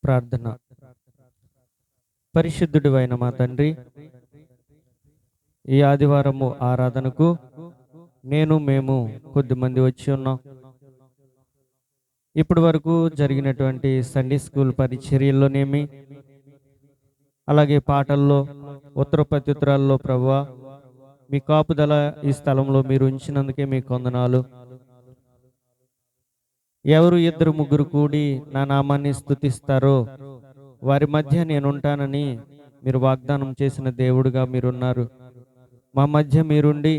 ప్రార్థన. పరిశుద్ధుడు అయిన మా తండ్రి, ఈ ఆదివారము ఆరాధనకు మేము కొద్దిమంది వచ్చి ఉన్నాం. ఇప్పటి వరకు జరిగినటువంటి సండే స్కూల్ పరిచర్యల్లోనేమి, అలాగే పాటల్లో, ఉత్తర ప్రత్యుత్తరాల్లో ప్రభువా మీ కాపుదల ఈ స్థలంలో మీరు ఉంచినందుకే మీకు వందనాలు. ఎవరు ఇద్దరు ముగ్గురు కూడి నా నామాన్ని స్తుతిస్తారో వారి మధ్య నేనుంటానని మీరు వాగ్దానం చేసిన దేవుడుగా మీరున్నారు. మా మధ్య మీరుండి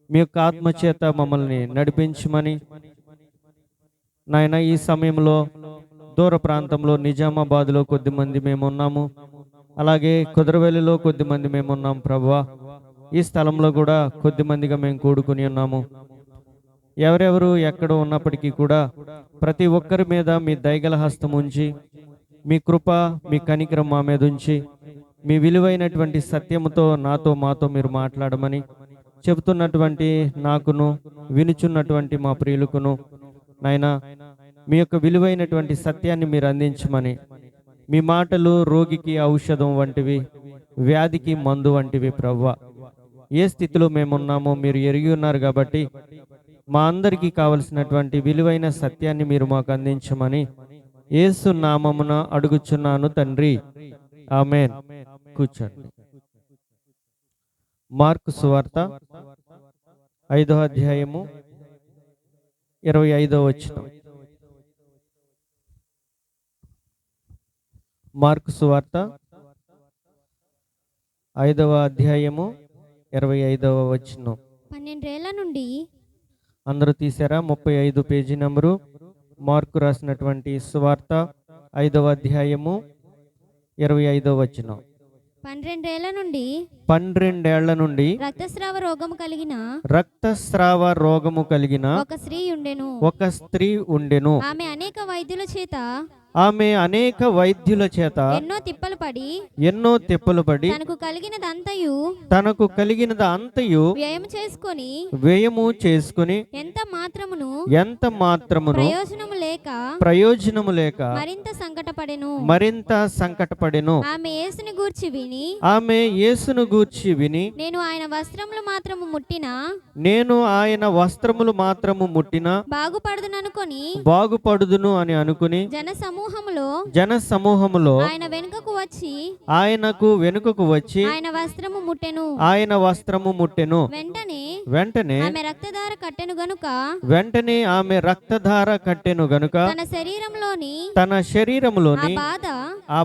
మీ యొక్క ఆత్మచేత మమ్మల్ని నడిపించమని నాయన, ఈ సమయంలో దూర ప్రాంతంలో నిజామాబాద్లో కొద్దిమంది మేమున్నాము, అలాగే కుదరవెల్లిలో కొద్దిమంది మేమున్నాం ప్రభువా. ఈ స్థలంలో కూడా కొద్దిమందిగా మేము కూడుకుని ఉన్నాము. ఎవరెవరు ఎక్కడ ఉన్నప్పటికీ కూడా ప్రతి ఒక్కరి మీద మీ దయగల హస్తం ఉంచి, మీ కృప మీ కనికరం మా మీద ఉంచి, మీ విలువైనటువంటి సత్యముతో నాతో మాతో మీరు మాట్లాడమని చెబుతున్నటువంటి నాకును వినుచున్నటువంటి మా ప్రియులకును నాయనా మీ యొక్క విలువైనటువంటి సత్యాన్ని మీరు అందించమని, మీ మాటలు రోగికి ఔషధం వంటివి, వ్యాధికి మందు వంటివి ప్రభువా. ఏ స్థితిలో మేమున్నామో మీరు ఎరిగి ఉన్నారు కాబట్టి మా అందరికీ కావలసినటువంటి విలువైన సత్యాన్ని మీరు మాకు అందించమని యేసు నామమున అడుగుచున్నాను తండ్రి, ఆమేన్. కూర్చోండి. మార్కు సువార్త 5వ అధ్యాయము 25వ వచనం. మార్కు సువార్త 5వ అధ్యాయము 25వ వచనం. 12 ఏళ్ల నుండి అందరూ తీసారా? 35 పేజీ నంబరు. మార్కు రాసినటువంటి సువార్త 5వ అధ్యాయము 25వ వచనం. 12 ఏళ్ల నుండి 12 ఏళ్ల నుండి రక్తస్రావ రోగము కలిగిన ఒక స్త్రీ ఉండెను. ఆమె అనేక వైద్యుల చేత ఎన్నో తిప్పలు పడి తనకు కలిగినది అంతయు వ్యయము చేసుకొని ఎంత మాత్రమును ప్రయోజనము లేక మరింత సంకటపడెను. ఆమె యేసును గూర్చి విని నేను ఆయన వస్త్రములు మాత్రము ముట్టినా బాగుపడుదును అని అనుకుని జన సమూహములో ఆయనకు వెనుకకు వచ్చి ఆయన వస్త్రము ముట్టెను. వెంటనే ఆమె రక్తధార కట్టెను గనుక తన శరీరములోని ఆ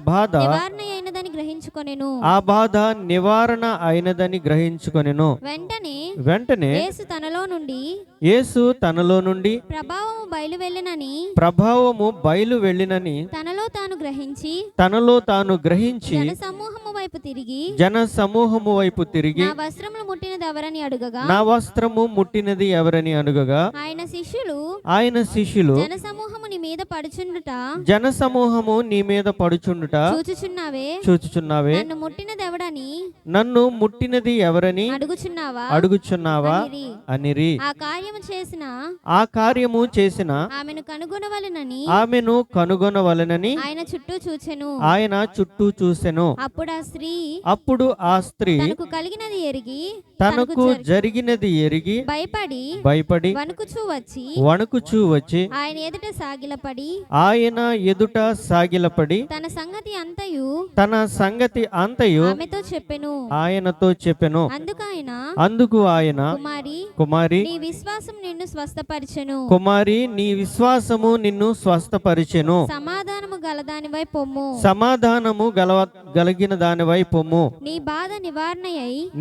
బాధ నివారణ అయినదని గ్రహించుకొనెను. వెంటనే యేసు తనలో నుండి ప్రభావము బయలు వెళ్ళినని తనలో తాను గ్రహించి జన సమూహము వైపు తిరిగి నా వస్త్రము ముట్టినది ఎవరని అడుగగా ఆయన శిష్యులు జన సమూహము నీ మీద పడుచుండుట చూచుచున్నావే, నన్ను ముట్టినది ఎవరని అడుగుచున్నావా అనిరి. ఆ కార్యము చేసిన ఆమెను కనుగొనవలెనని ఆయన చుట్టూ చూసెను. అప్పుడు ఆ స్త్రీ తనకు జరిగినది ఎరిగి భయపడి వణుకుచూ వచ్చి ఆయన ఎదుట సాగిలపడి తన సంగతి అంతయు ఆయనతో చెప్పెను. అందుకు ఆయన కుమారి నీ విశ్వాసము నిన్ను స్వస్థపరిచెను. సమాధానము గలిగిన దానివై పొమ్ము.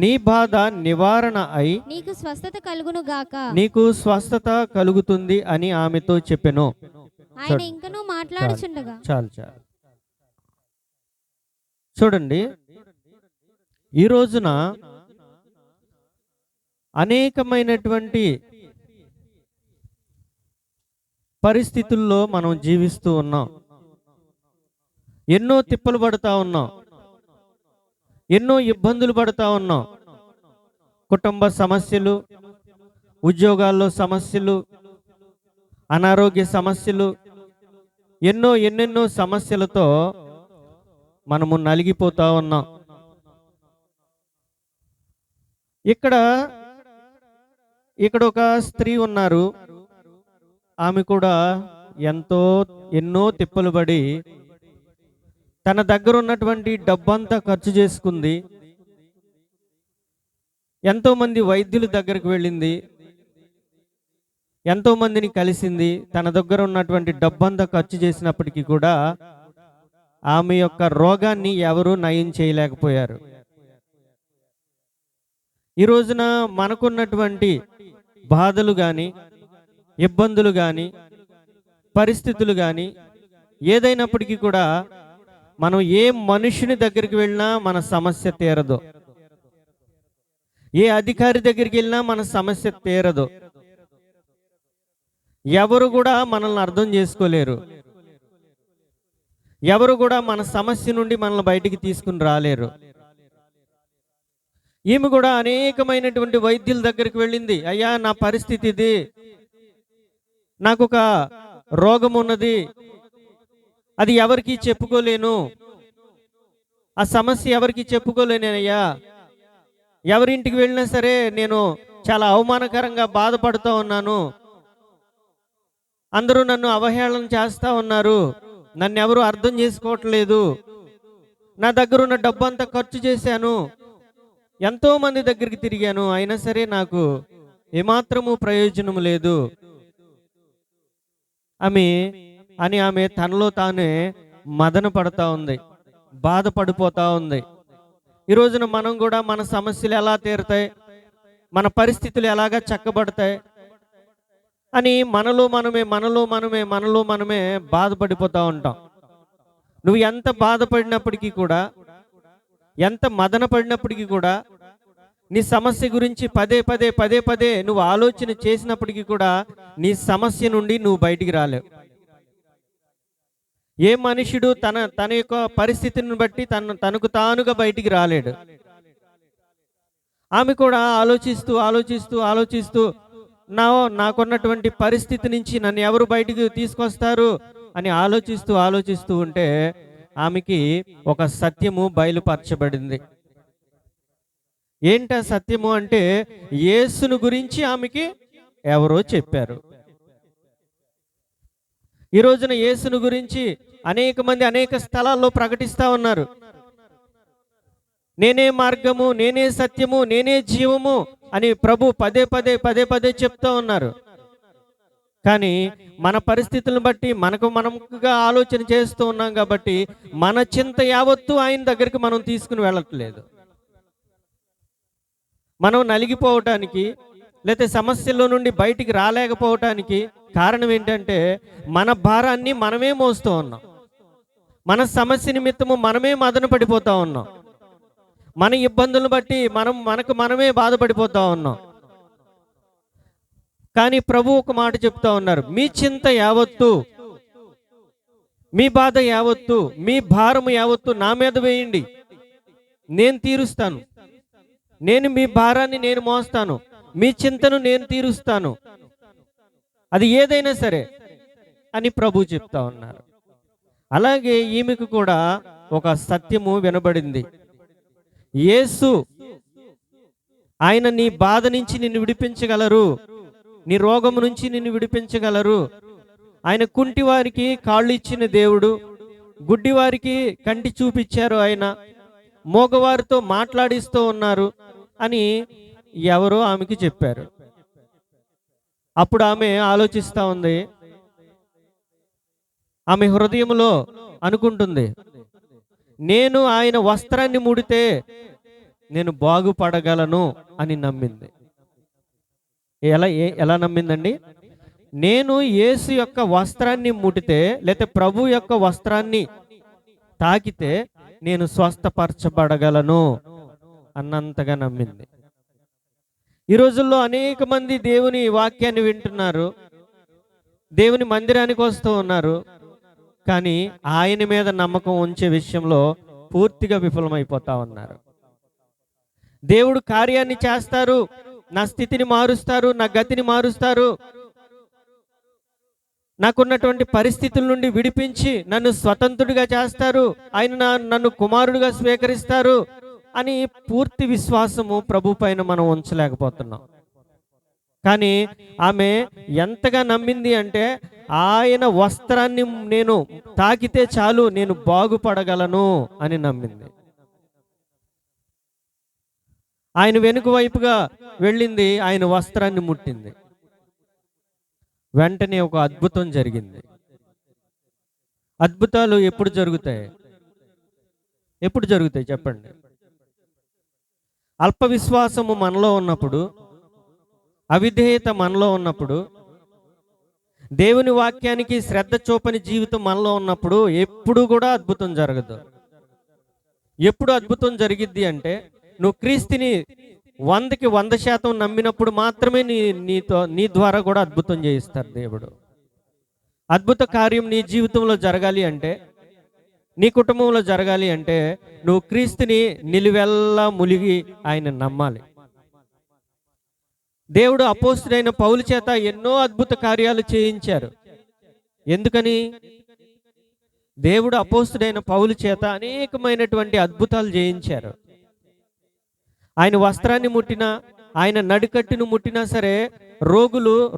నీ బాధ నివారణ అయి నీకు స్వస్థత కలుగుతుంది అని ఆమెతో చెప్పెను. చాలు. చూడండి, ఈ రోజున అనేకమైనటువంటి పరిస్థితుల్లో మనం జీవిస్తూ ఉన్నాం. ఎన్నో తిప్పలు పడుతూ ఉన్నాం, ఎన్నో ఇబ్బందులు పడుతూ ఉన్నాం. కుటుంబ సమస్యలు, ఉద్యోగాల్లో సమస్యలు, అనారోగ్య సమస్యలు, ఎన్నెన్నో సమస్యలతో మనము నలిగిపోతా ఉన్నాం. ఇక్కడ ఒక స్త్రీ ఉన్నారు. ఆమె కూడా ఎన్నో తిప్పలు పడి తన దగ్గర ఉన్నటువంటి డబ్బంతా ఖర్చు చేసుకుంది. ఎంతో మంది వైద్యుల దగ్గరికి వెళ్ళింది, ఎంతో మందిని కలిసింది. తన దగ్గర ఉన్నటువంటి డబ్బంతా ఖర్చు చేసినప్పటికీ కూడా ఆమె యొక్క రోగాన్ని ఎవరూ నయం చేయలేకపోయారు. ఈ రోజున మనకున్నటువంటి బాధలు కానీ, ఇబ్బందులు కానీ, పరిస్థితులు కానీ ఏదైనప్పటికీ కూడా మనం ఏ మనుషుని దగ్గరికి వెళ్ళినా మన సమస్య తీరదు. ఏ అధికారి దగ్గరికి వెళ్ళినా మన సమస్య తీరదు. ఎవరు కూడా మనల్ని అర్థం చేసుకోలేరు. ఎవరు కూడా మన సమస్య నుండి మనల్ని బయటికి తీసుకుని రాలేరు. ఈమె కూడా అనేకమైనటువంటి వైద్యుల దగ్గరికి వెళ్ళింది. అయ్యా, నా పరిస్థితి ఇది, నాకు ఒక రోగం ఉన్నది, అది ఎవరికి చెప్పుకోలేను, ఆ సమస్య ఎవరికి చెప్పుకోలేనయ్యా, ఎవరింటికి వెళ్ళినా సరే నేను చాలా అవమానకరంగా బాధపడుతూ ఉన్నాను, అందరూ నన్ను అవహేళన చేస్తూ ఉన్నారు, నన్ను ఎవరు అర్థం చేసుకోవట్లేదు, నా దగ్గర ఉన్న డబ్బంతా ఖర్చు చేశాను, ఎంతో మంది దగ్గరికి తిరిగాను, అయినా సరే నాకు ఏమాత్రము ప్రయోజనం లేదు ఆమె తనలో తానే మదన పడతా ఉంది, బాధపడిపోతా ఉంది. ఈ రోజున మనం కూడా మన సమస్యలు ఎలా తీరుతాయి, మన పరిస్థితులు ఎలాగా చక్కబడతాయి అని మనలో మనమే బాధపడిపోతూ ఉంటాం. నువ్వు ఎంత బాధపడినప్పటికీ కూడా, ఎంత మదన పడినప్పటికీ కూడా, నీ సమస్య గురించి పదే పదే నువ్వు ఆలోచన చేసినప్పటికీ కూడా నీ సమస్య నుండి నువ్వు బయటికి రాలేవు. ఏ మనుషుడు తన యొక్క పరిస్థితిని బట్టి తనకు తానుగా బయటికి రాలేడు. ఆమె కూడా ఆలోచిస్తూ నాకున్నటువంటి పరిస్థితి నుంచి నన్ను ఎవరు బయటికి తీసుకొస్తారు అని ఆలోచిస్తూ ఉంటే ఆమెకి ఒక సత్యము బయలుపరచబడింది. ఏంటా సత్యము అంటే, యేసును గురించి ఆమెకి ఎవరో చెప్పారు. ఈ రోజున యేసును గురించి అనేక మంది అనేక స్థలాల్లో ప్రకటిస్తూ ఉన్నారు. నేనే మార్గము, నేనే సత్యము, నేనే జీవము అని ప్రభు పదే పదే చెప్తూ ఉన్నారు. కానీ మన పరిస్థితులను బట్టి మనముగా ఆలోచన చేస్తూ ఉన్నాం కాబట్టి మన చింత యావత్తు ఆయన దగ్గరికి మనం తీసుకుని వెళ్ళట్లేదు. మనం నలిగిపోవటానికి లేకపోతే సమస్యల్లో నుండి బయటికి రాలేకపోవటానికి కారణం ఏంటంటే, మన భారాన్ని మనమే మోస్తూ ఉన్నాం, మన సమస్య నిమిత్తము మనమే మదన పడిపోతూ ఉన్నాం, మన ఇబ్బందులను బట్టి మనమే బాధపడిపోతూ ఉన్నాం. కానీ ప్రభు ఒక మాట చెప్తా ఉన్నారు, మీ చింత యావత్తు, మీ బాధ యావత్తు, మీ భారము యావత్తు నా మీద వేయండి, నేను తీరుస్తాను, నేను మీ భారాన్ని నేను మోస్తాను, మీ చింతను నేను తీరుస్తాను, అది ఏదైనా సరే అని ప్రభు చెప్తా ఉన్నారు. అలాగే ఈమెకు కూడా ఒక సత్యము వినబడింది. యేసు ఆయన నీ బాధ నుంచి నిన్ను విడిపించగలరు, నీ రోగము నుంచి నిన్ను విడిపించగలరు. ఆయన కుంటి వారికి కాళ్ళు ఇచ్చిన దేవుడు, గుడ్డి వారికి కంటి చూపిచ్చారు, ఆయన మోగవారితో మాట్లాడిస్తూ ఉన్నారు అని ఎవరో ఆమెకి చెప్పారు. అప్పుడు ఆమె ఆలోచిస్తూ ఉంది. ఆమె హృదయంలో అనుకుంటుంది, నేను ఆయన వస్త్రాన్ని ముడితే నేను బాగుపడగలను అని నమ్మింది. ఎలా నమ్మిందండి? నేను యేసు యొక్క వస్త్రాన్ని ముడితే, లేకపోతే ప్రభు యొక్క వస్త్రాన్ని తాకితే నేను స్వస్థపరచబడగలను అన్నంతగా నమ్మింది. ఈ రోజుల్లో అనేక మంది దేవుని వాక్యాన్ని వింటున్నారు, దేవుని మందిరానికి వస్తూ ఉన్నారు, కానీ ఆయన మీద నమ్మకం ఉంచే విషయంలో పూర్తిగా విఫలమైపోతా ఉన్నారు. దేవుడు కార్యాన్ని చేస్తారు, నా స్థితిని మారుస్తారు, నా గతిని మారుస్తారు, నాకున్నటువంటి పరిస్థితుల నుండి విడిపించి నన్ను స్వతంత్రుడిగా చేస్తారు, ఆయన నన్ను కుమారుడిగా స్వీకరిస్తారు అని పూర్తి విశ్వాసము ప్రభు పైన మనం ఉంచలేకపోతున్నాం. కానీ ఆమె ఎంతగా నమ్మింది అంటే, ఆయన వస్త్రాన్ని నేను తాకితే చాలు నేను బాగుపడగలను అని నమ్మింది. ఆయన వెనుక వైపుగా వెళ్ళింది, ఆయన వస్త్రాన్ని ముట్టింది. వెంటనే ఒక అద్భుతం జరిగింది. అద్భుతాలు ఎప్పుడు జరుగుతాయి? ఎప్పుడు జరుగుతాయి చెప్పండి? అల్ప విశ్వాసము మనలో ఉన్నప్పుడు, అవిధేయత మనలో ఉన్నప్పుడు, దేవుని వాక్యానికి శ్రద్ధ చూపని జీవితం మనలో ఉన్నప్పుడు ఎప్పుడు కూడా అద్భుతం జరగదు. ఎప్పుడు అద్భుతం జరిగిద్ది అంటే, నువ్వు క్రీస్తుని 100కి 100% నమ్మినప్పుడు మాత్రమే నీ ద్వారా కూడా అద్భుతం చేయిస్తారు దేవుడు. అద్భుత కార్యం నీ జీవితంలో జరగాలి అంటే, నీ కుటుంబంలో జరగాలి అంటే, నువ్వు క్రీస్తుని నిలువెల్లా ములిగి ఆయన నమ్మాలి. దేవుడు అపోస్తుడైన పౌలు చేత ఎన్నో అద్భుత కార్యాలు చేయించారు. ఎందుకని? దేవుడు అపోస్తుడైన పౌలు చేత అనేకమైనటువంటి అద్భుతాలు చేయించారు. ఆయన వస్త్రాన్ని ముట్టినా, ఆయన నడికట్టును ముట్టినా సరే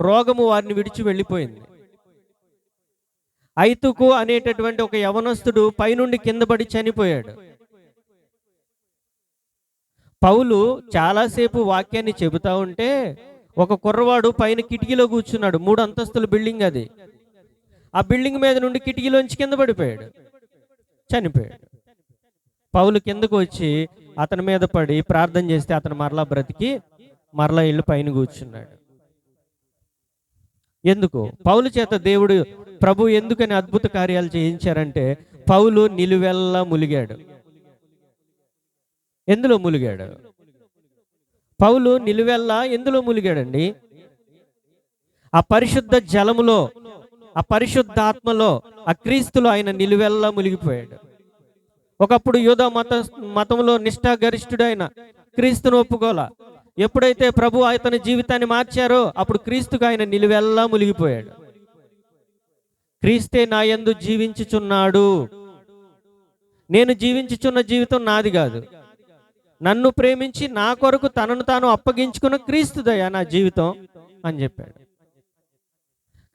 రోగము వారిని విడిచి వెళ్ళిపోయింది. ఐతుకు అనేటటువంటి ఒక యవనస్తుడు పైనుండి కింద పడి చనిపోయాడు. పౌలు చాలాసేపు వాక్యాన్ని చెబుతా ఉంటే ఒక కుర్రవాడు పైన కిటికీలో కూర్చున్నాడు. 3 అంతస్తుల బిల్డింగ్ అది. ఆ బిల్డింగ్ మీద నుండి కిటికీలోంచి కింద పడిపోయాడు, చనిపోయాడు. పౌలు కిందకు వచ్చి అతని మీద పడి ప్రార్థన చేస్తే అతను మరలా బ్రతికి మరలా ఇల్లు పైన కూర్చున్నాడు. ఎందుకు? పౌలు చేత దేవుడు ప్రభు ఎందుకని అద్భుత కార్యాలు చేయించారంటే, పౌలు నిలువెల్లా ములిగాడు. ఎందులో ములిగాడు? పౌలు నిలువెల్లా ఎందులో ములిగాడండి? ఆ పరిశుద్ధ జలములో, ఆ పరిశుద్ధాత్మలో, ఆ క్రీస్తులో ఆయన నిలువెల్లా ములిగిపోయాడు. ఒకప్పుడు యూదా మతంలో నిష్ఠాగరిష్ఠుడైన క్రీస్తును ఒప్పుకోలా. ఎప్పుడైతే ప్రభు అతని జీవితాన్ని మార్చారో అప్పుడు క్రీస్తుకు ఆయన నిలువెల్లా ములిగిపోయాడు. క్రీస్తే నా యందు జీవించుచున్నాడు. నేను జీవించుచున్న జీవితం నాది కాదు, నన్ను ప్రేమించి నా కొరకు తనను తాను అప్పగించుకున్న క్రీస్తుదయ్యా నా జీవితం అని చెప్పాడు.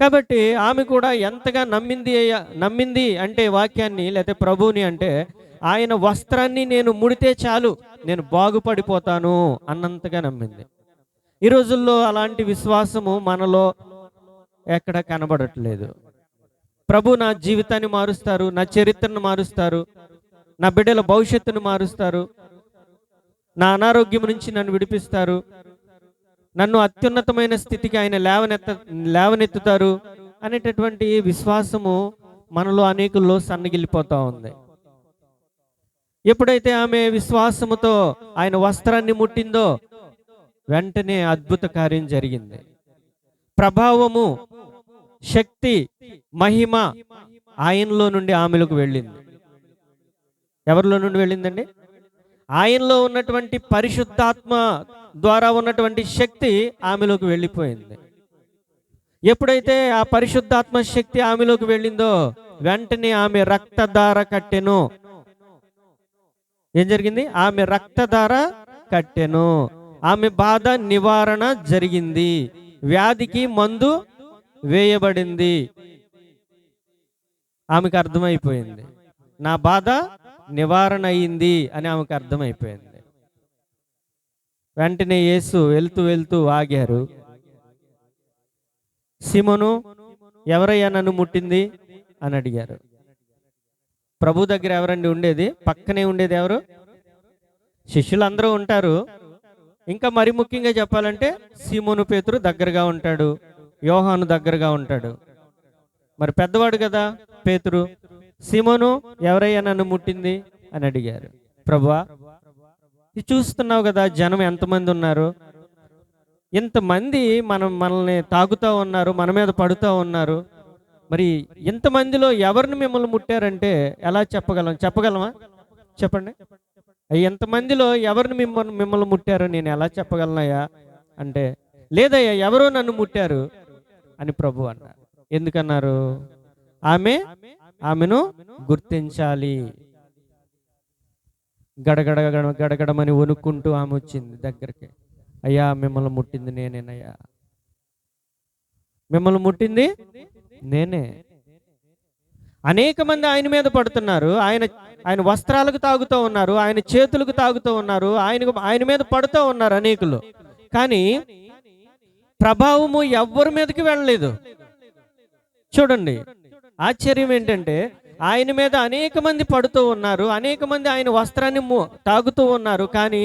కాబట్టి ఆమె కూడా ఎంతగా నమ్మింది అంటే వాక్యాన్ని లేకపోతే ప్రభువుని అంటే, ఆయన వస్త్రాన్ని నేను ముడితే చాలు నేను బాగుపడిపోతాను అన్నంతగా నమ్మింది. ఈ రోజుల్లో అలాంటి విశ్వాసము మనలో ఎక్కడ కనబడట్లేదు. ప్రభు నా జీవితాన్ని మారుస్తారు, నా చరిత్రను మారుస్తారు, నా బిడ్డల భవిష్యత్తును మారుస్తారు, నా అనారోగ్యం నుంచి నన్ను విడిపిస్తారు, నన్ను అత్యున్నతమైన స్థితికి ఆయన లేవనెత్తుతారు అనేటటువంటి విశ్వాసము మనలో అనేకుల్లో సన్నగిల్లిపోతూ ఉంది. ఎప్పుడైతే ఆమె విశ్వాసముతో ఆయన వస్త్రాన్ని ముట్టిందో వెంటనే అద్భుత కార్యం జరిగింది. ప్రభావము, శక్తి, మహిమ ఆయనలో నుండి ఆమెలకు వెళ్ళింది. ఎవరిలో నుండి వెళ్ళిందండి? ఆయనలో ఉన్నటువంటి పరిశుద్ధాత్మ ద్వారా ఉన్నటువంటి శక్తి ఆమెలోకి వెళ్ళిపోయింది. ఎప్పుడైతే ఆ పరిశుద్ధాత్మ శక్తి ఆమెలోకి వెళ్ళిందో వెంటనే ఆమె రక్తధార కట్టెను. ఏం జరిగింది? ఆమె రక్తధార కట్టెను. ఆమె బాధ నివారణ జరిగింది. వ్యాధికి మందు వేయబడింది. ఆమెకు అర్థమైపోయింది, నా బాధ నివారణ అయింది అని ఆమెకు అర్థమైపోయింది. వెంటనే యేసు వెళ్తూ ఆగారు. సీమోను, ఎవరయ్యా నన్ను ముట్టింది అని అడిగారు. ప్రభు దగ్గర ఎవరండి ఉండేది? పక్కనే ఉండేది ఎవరు? శిష్యులందరూ ఉంటారు. ఇంకా మరి ముఖ్యంగా చెప్పాలంటే సీమోను పేతురు దగ్గరగా ఉంటాడు, యోహాను దగ్గరగా ఉంటాడు. మరి పెద్దవాడు కదా పేతురు. సీమోను, ఎవరయ్యా నన్ను ముట్టింది అని అడిగారు. ప్రభువా, ఇది చూస్తున్నావు కదా జనం ఎంతమంది ఉన్నారు, ఇంతమంది మనల్ని తాగుతూ ఉన్నారు, మన మీద పడుతూ ఉన్నారు. మరి ఇంతమందిలో ఎవరిని మిమ్మల్ని ముట్టారంటే ఎలా చెప్పగలమా? చెప్పండి. ఎంతమందిలో ఎవరిని మిమ్మల్ని ముట్టారో నేను ఎలా చెప్పగలనయ్యా అంటే, లేదయ్యా ఎవరో నన్ను ముట్టారు అని ప్రభు అన్నారు. ఎందుకన్నారు? ఆమెను గుర్తించాలి. గడగడ గడగడమని వణుక్కుంటూ ఆమె వచ్చింది దగ్గరికి. అయ్యా, మిమ్మల్ని ముట్టింది నేనేనయ్యా, మిమ్మల్ని ముట్టింది నేనే. అనేక మంది ఆయన మీద పడుతున్నారు, ఆయన వస్త్రాలకు తాగుతూ ఉన్నారు, ఆయన చేతులకు తాగుతూ ఉన్నారు, ఆయన మీద పడుతూ ఉన్నారు అనేకులు. కానీ ప్రభావము ఎవ్వరి మీదకి వెళ్ళలేదు. చూడండి, ఆశ్చర్యం ఏంటంటే ఆయన మీద అనేక మంది పడుతూ ఉన్నారు, అనేక మంది ఆయన వస్త్రాన్ని తాగుతూ ఉన్నారు, కానీ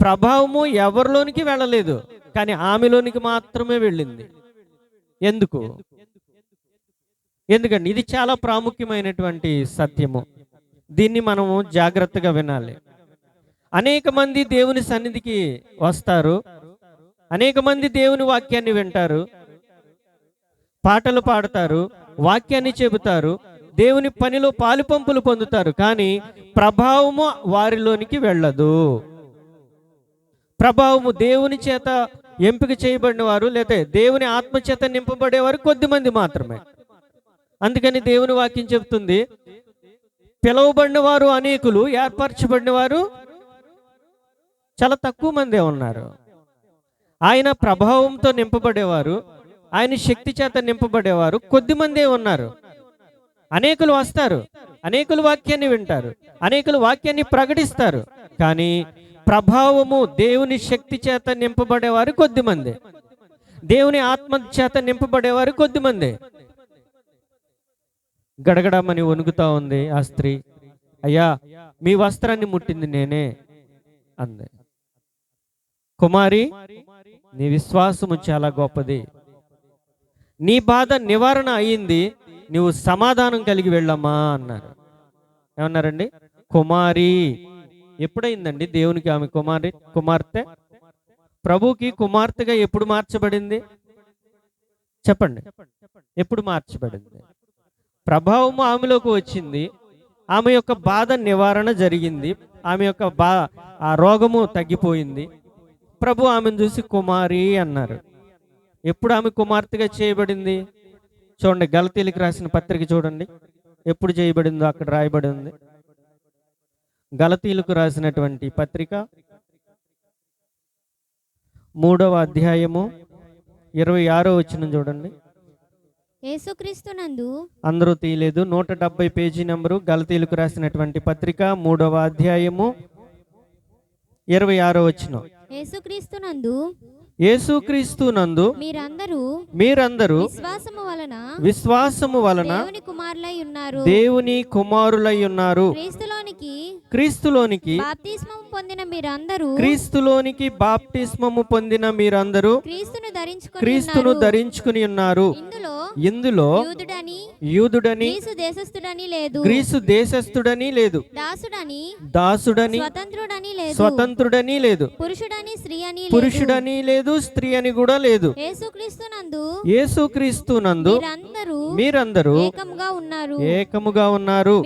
ప్రభావము ఎవరిలోనికి వెళ్ళలేదు. కానీ ఆమెలోనికి మాత్రమే వెళ్ళింది. ఎందుకండి ఇది చాలా ప్రాముఖ్యమైనటువంటి సత్యము. దీన్ని మనము జాగ్రత్తగా వినాలి. అనేక మంది దేవుని సన్నిధికి వస్తారు, అనేక మంది దేవుని వాక్యాన్ని వింటారు, పాటలు పాడతారు, వాక్యాన్ని చెబుతారు, దేవుని పనిలో పాలుపంపులు పొందుతారు, కానీ ప్రభావము వారిలోనికి వెళ్ళదు. ప్రభావము దేవుని చేత ఎంపిక చేయబడిన వారు, లేదా దేవుని ఆత్మ చేత నింపబడేవారు కొద్దిమంది మాత్రమే. అందుకని దేవుని వాక్యం చెబుతుంది, పిలువబడిన వారు అనేకులు, ఏర్పరచబడిన వారు చాలా తక్కువ మందే ఉన్నారు. ఆయన ప్రభావంతో నింపబడేవారు, ఆయన శక్తి చేత నింపబడేవారు కొద్దిమందే ఉన్నారు. అనేకులు వస్తారు, అనేకులు వాక్యాన్ని వింటారు, అనేకులు వాక్యాన్ని ప్రకటిస్తారు, కానీ ప్రభావము దేవుని శక్తి చేత నింపబడేవారు కొద్దిమంది, దేవుని ఆత్మ చేత నింపబడేవారు కొద్దిమంది. గడగడమని వణుకుతా ఉంది ఆ స్త్రీ. అయ్యా, మీ వస్త్రాన్ని ముట్టింది నేనే అంది. కుమారి, నీ విశ్వాసము చాలా గొప్పది, నీ బాధ నివారణ అయ్యింది, నువ్వు సమాధానం కలిగి వెళ్ళమ్మా అన్నారు. ఏమన్నారండి? కుమారి. ఎప్పుడైందండి దేవునికి ఆమె కుమార్తె? ప్రభుకి కుమార్తెగా ఎప్పుడు మార్చబడింది చెప్పండి? ఎప్పుడు మార్చబడింది? ప్రభావము ఆమెలోకి వచ్చింది, ఆమె యొక్క బాధ నివారణ జరిగింది, ఆమె యొక్క ఆ రోగము తగ్గిపోయింది. ప్రభు ఆమెను చూసి కుమారి అన్నారు. ఎప్పుడు ఆమె కుమార్తెగా చేయబడింది? చూడండి, గలతీయులకు రాసిన పత్రిక చూడండి, ఎప్పుడు చేయబడిందో అక్కడ రాయబడి ఉంది. గలతీయులకు రాసినటువంటి పత్రిక 3వ అధ్యాయము 26వ వచనం చూడండి. యేసుక్రీస్తునందు, అందరూ తీయలేదు, 170 పేజీ నంబరు, గలతీయులకు రాసినటువంటి పత్రిక 3వ అధ్యాయము 26వ వచనం. యేసుక్రీస్తునందు మీరందరూ విశ్వాసము వలన దేవుని కుమారులై ఉన్నారు. క్రీస్తులోనికి బాప్తిస్మము పొందిన మీరందరూ క్రీస్తును ధరించుకుని ఉన్నారు. ఇందులో యూదుడని గ్రీసు దేశస్థుడని లేదు, దాసుడని స్వతంత్రుడని లేదు, పురుషుడని లేదు, స్త్రీ అని కూడా లేదు. యేసుక్రీస్తునందు మీరందరూ ఏకముగా ఉన్నారు.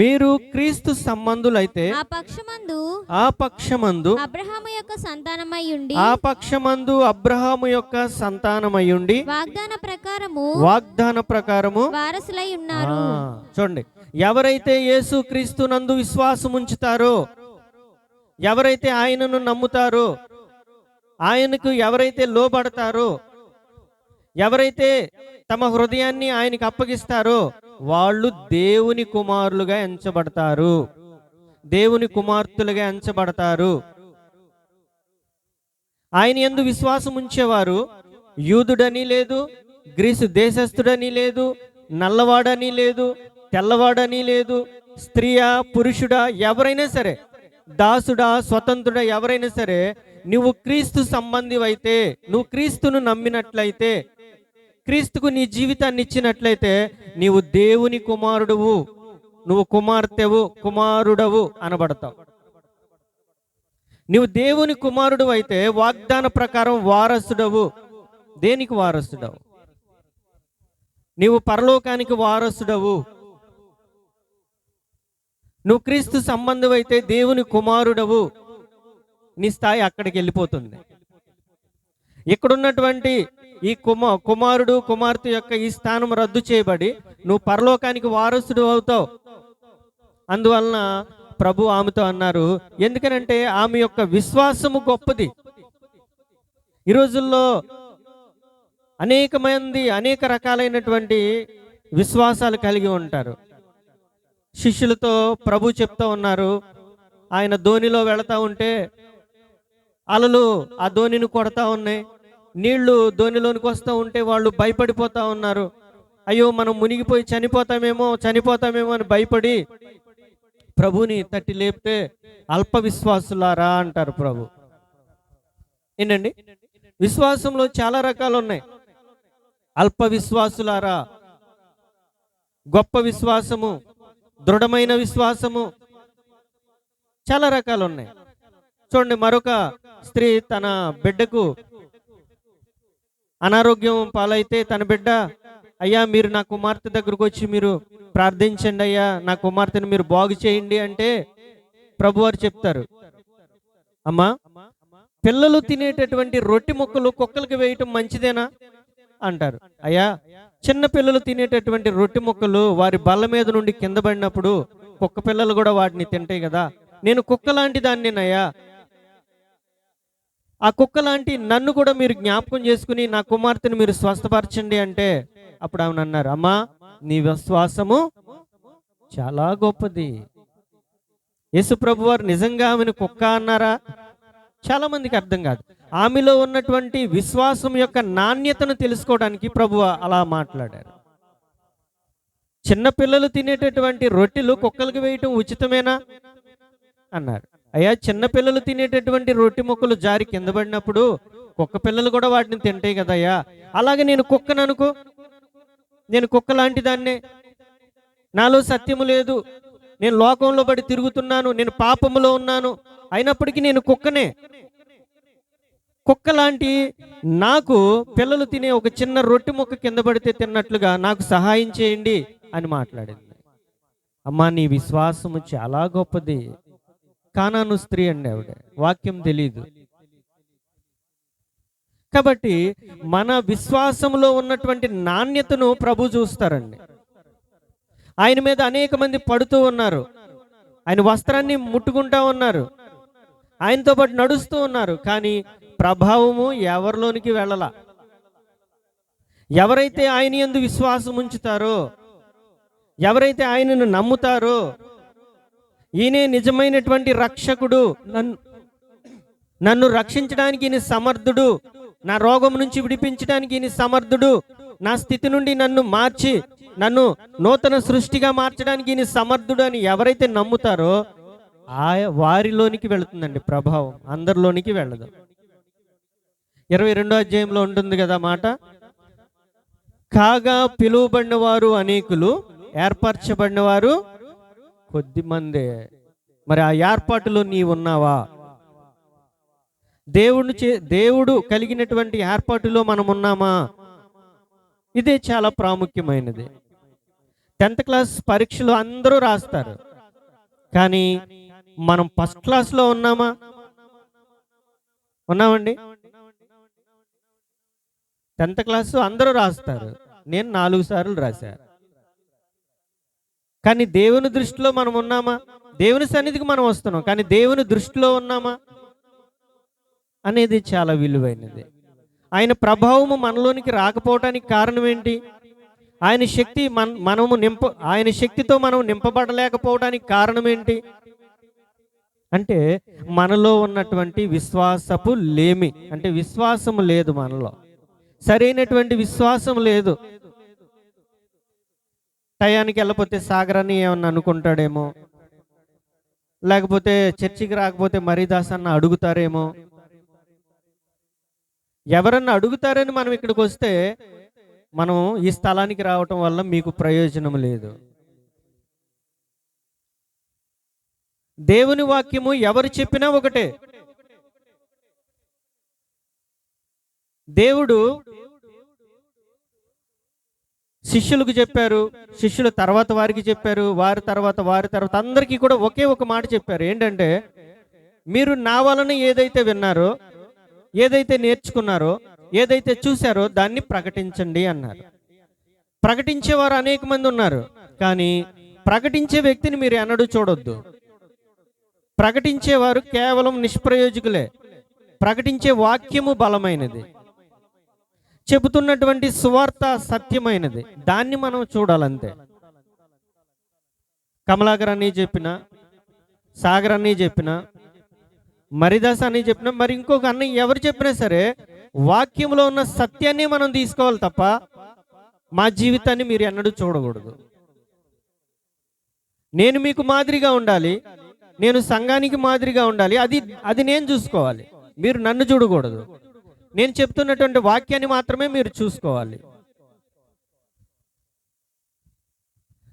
మీరు క్రీస్తు సంబంధులైతే ఆ పక్షమందు అబ్రహాము యొక్క సంతానమయ్యుండి వాగ్దాన ప్రకారము వారసులై ఉన్నారు. చూడండి, ఎవరైతే యేసుక్రీస్తునందు విశ్వాసం ఉంచుతారో, ఎవరైతే ఆయనను నమ్ముతారో, ఆయనకు ఎవరైతే లోబడతారో, ఎవరైతే తమ హృదయాన్ని ఆయనకు అప్పగిస్తారో, వాళ్ళు దేవుని కుమారులుగా ఎంచబడతారు, దేవుని కుమార్తెలుగా ఎంచబడతారు. ఆయన యందు విశ్వాసం ఉంచేవారు యూదుడని లేదు, గ్రీసు దేశస్థుడని లేదు, నల్లవాడని లేదు, తెల్లవాడని లేదు, స్త్రీయా పురుషుడా ఎవరైనా సరే, దాసుడా స్వతంత్రుడా ఎవరైనా సరే, నువ్వు క్రీస్తు సంబంధివైతే, నువ్వు క్రీస్తును నమ్మినట్లయితే, క్రీస్తుకు నీ జీవితాన్ని ఇచ్చినట్లయితే, నీవు దేవుని కుమారుడువు, నువ్వు కుమార్తెవు, కుమారుడవు అనబడతావు. నువ్వు దేవుని కుమారుడు అయితే వాగ్దాన ప్రకారం వారసుడవు. దేనికి వారసుడవు? నీవు పరలోకానికి వారసుడవు. నువ్వు క్రీస్తు సంబంధమైతే దేవుని కుమారుడవు. నీ స్థాయి అక్కడికి వెళ్ళిపోతుంది. ఇక్కడున్నటువంటి ఈ కుమారుడు కుమార్తె యొక్క ఈ స్థానం రద్దు చేయబడి నువ్వు పరలోకానికి వారసుడు అవుతావు. అందువలన ప్రభు ఆమెతో అన్నారు, ఎందుకనంటే ఆమె యొక్క విశ్వాసము గొప్పది. ఈ రోజుల్లో అనేక మంది అనేక రకాలైనటువంటి విశ్వాసాలు కలిగి ఉంటారు. శిష్యులతో ప్రభు చెప్తా ఉన్నారు, ఆయన ధోనిలో వెళతా ఉంటే అలలు ఆ ధోనిని కొడతా ఉన్నాయి, నీళ్లు ధోనిలోనికి వస్తూ ఉంటే వాళ్ళు భయపడిపోతా ఉన్నారు. అయ్యో మనం మునిగిపోయి చనిపోతామేమో అని భయపడి ప్రభుని తట్టి లేపితే అల్ప విశ్వాసులారా అంటారు ప్రభు. ఏంటండి, విశ్వాసంలో చాలా రకాలు ఉన్నాయి. అల్ప విశ్వాసులారా, గొప్ప విశ్వాసము, దృఢమైన విశ్వాసము, చాలా రకాలు ఉన్నాయి. చూడండి, మరొక స్త్రీ తన బిడ్డకు అనారోగ్యం పాలైతే తన బిడ్డ, అయ్యా మీరు నా కుమార్తె దగ్గరకు వచ్చి మీరు ప్రార్థించండి, అయ్యా నా కుమార్తెను మీరు బాగు చేయండి అంటే ప్రభువారు చెప్తారు, అమ్మా పిల్లలు తినేటటువంటి రొట్టె ముక్కలు కుక్కలకి వేయటం మంచిదేనా అంటారు. అయ్యా చిన్న పిల్లలు తినేటటువంటి రొట్టె ముక్కలు వారి బల్ల మీద నుండి కింద పడినప్పుడు కుక్క పిల్లలు కూడా వాటిని తింటాయి కదా, నేను కుక్క లాంటి దాన్నేనయ్యా, ఆ కుక్క లాంటి నన్ను కూడా మీరు జ్ఞాపకం చేసుకుని నా కుమార్తెను మీరు స్వస్థపరచండి అంటే అప్పుడు ఆమె అన్నారు, అమ్మా నీ విశ్వాసము చాలా గొప్పది. యేసు ప్రభు వారు నిజంగా ఆమెను కుక్క అన్నారా? చాలా మందికి అర్థం కాదు. ఆమెలో ఉన్నటువంటి విశ్వాసం యొక్క నాణ్యతను తెలుసుకోవడానికి ప్రభు అలా మాట్లాడారు. చిన్న పిల్లలు తినేటటువంటి రొట్టెలు కుక్కలకు వేయటం ఉచితమేనా అన్నారు. అయ్యా చిన్న పిల్లలు తినేటటువంటి రొట్టె ముక్కలు జారి కింద పడినప్పుడు కుక్క పిల్లలు కూడా వాటిని తింటాయి కదయ్యా, అలాగే నేను కుక్కను అనుకో, నేను కుక్క లాంటి దాన్నే, నాలో సత్యము లేదు, నేను లోకంలో పడి తిరుగుతున్నాను, నేను పాపములో ఉన్నాను, అయినప్పటికీ నేను కుక్కనే. కుక్క లాంటి నాకు పిల్లలు తినే ఒక చిన్న రొట్టె ముక్క కింద పడితే తిన్నట్లుగా నాకు సహాయం చేయండి అని మాట్లాడింది. అమ్మా నీ విశ్వాసము చాలా గొప్పది. కానాను స్త్రీ అండి ఆవిడ, వాక్యం తెలీదు. కాబట్టి మన విశ్వాసంలో ఉన్నటువంటి నాణ్యతను ప్రభు చూస్తారండి. ఆయన మీద అనేక మంది పడుతూ ఉన్నారు, ఆయన వస్త్రాన్ని ముట్టుకుంటా ఉన్నారు, ఆయనతో పాటు నడుస్తూ ఉన్నారు, కానీ ప్రభావము ఎవరిలోనికి వెళ్ళల. ఎవరైతే ఆయన యందు విశ్వాసం ఉంచుతారో, ఎవరైతే ఆయనను నమ్ముతారో, ఈయనే నిజమైనటువంటి రక్షకుడు, నన్ను రక్షించడానికి ఈయన సమర్థుడు, నా రోగం నుంచి విడిపించడానికి ఈయన సమర్థుడు, నా స్థితి నుండి నన్ను మార్చి నన్ను నూతన సృష్టిగా మార్చడానికి ఈయన సమర్థుడు అని ఎవరైతే నమ్ముతారో వారిలోనికి వెళుతుందండి ప్రభావం, అందరిలోనికి వెళ్ళదు. 22వ అధ్యాయంలో ఉంటుంది కదా మాట, కాగా పిలువబడిన వారు అనేకులు, ఏర్పరచబడిన వారు కొద్దిమందే. మరి ఆ ఏర్పాటులో నీవు ఉన్నావా? దేవుడు కలిగినటువంటి ఏర్పాటులో మనం ఉన్నామా? ఇదే చాలా ప్రాముఖ్యమైనది. 10th క్లాస్ పరీక్షలు అందరూ రాస్తారు, కానీ మనం ఫస్ట్ క్లాస్లో ఉన్నామా? ఉన్నామండి. 10th క్లాస్ అందరూ రాస్తారు, నేను 4 సార్లు రాశాను. కానీ దేవుని దృష్టిలో మనం ఉన్నామా? దేవుని సన్నిధికి మనం వస్తున్నాం, కానీ దేవుని దృష్టిలో ఉన్నామా అనేది చాలా విలువైనది. ఆయన ప్రభావము మనలోనికి రాకపోవటానికి కారణం ఏంటి? ఆయన శక్తి ఆయన శక్తితో మనం నింపబడలేకపోవడానికి కారణం ఏంటి అంటే మనలో ఉన్నటువంటి విశ్వాసపు లేమి, అంటే విశ్వాసము లేదు, మనలో సరైనటువంటి విశ్వాసం లేదు. టయానికి వెళ్ళకపోతే సాగరాన్ని ఏమన్నా అనుకుంటాడేమో, లేకపోతే చర్చికి రాకపోతే మరీదాస్ అన్న అడుగుతారేమో. ఎవరన్నా అడుగుతారని మనం ఇక్కడికి వస్తే మనం ఈ స్థలానికి రావటం వల్ల మీకు ప్రయోజనం లేదు. దేవుని వాక్యము ఎవరు చెప్పినా ఒకటే. దేవుడు శిష్యులకు చెప్పారు, శిష్యుల తర్వాత వారికి చెప్పారు, వారి తర్వాత అందరికీ కూడా ఒకే ఒక మాట చెప్పారు. ఏంటంటే, మీరు నా వలన ఏదైతే విన్నారో, ఏదైతే నేర్చుకున్నారో ఏదైతే చూశారో దాన్ని ప్రకటించండి అన్నారు. ప్రకటించేవారు అనేక మంది ఉన్నారు, కానీ ప్రకటించే వ్యక్తిని మీరు ఎన్నడూ చూడొద్దు. ప్రకటించేవారు కేవలం నిష్ప్రయోజకులే. ప్రకటించే వాక్యము బలమైనది, చెబుతున్నటువంటి సువార్త సత్యమైనది, దాన్ని మనం చూడాలంతే. కమలాకర్ అని చెప్పిన, సాగర్ అని చెప్పిన, మరిదాస్ అని చెప్పిన, మరి ఇంకొక అన్నయ్య ఎవరు చెప్పినా సరే వాక్యంలో ఉన్న సత్యాన్ని మనం తీసుకోవాలి తప్ప మా జీవితాన్ని మీరు ఎన్నడూ చూడకూడదు. నేను మీకు మాదిరిగా ఉండాలి, నేను సంఘానికి మాదిరిగా ఉండాలి, అది నేను చూసుకోవాలి. మీరు నన్ను చూడకూడదు. నేను చెప్తున్నటువంటి వాక్యాన్ని మాత్రమే మీరు చూసుకోవాలి.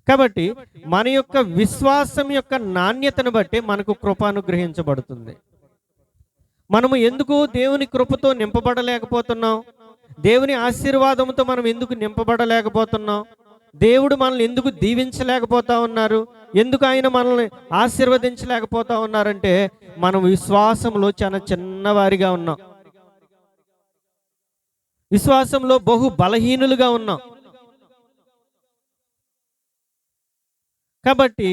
కాబట్టి మన యొక్క విశ్వాసం యొక్క నాణ్యతను బట్టి మనకు కృప అనుగ్రహించబడుతుంది. మనము ఎందుకు దేవుని కృపతో నింపబడలేకపోతున్నాం? దేవుని ఆశీర్వాదంతో మనం ఎందుకు నింపబడలేకపోతున్నాం? దేవుడు మనల్ని ఎందుకు దీవించలేకపోతా ఉన్నారు? ఎందుకు ఆయన మనల్ని ఆశీర్వదించలేకపోతా ఉన్నారంటే మనం విశ్వాసంలో చాలా చిన్నవారిగా ఉన్నాం, విశ్వాసంలో బహు బలహీనులుగా ఉన్నాం. కాబట్టి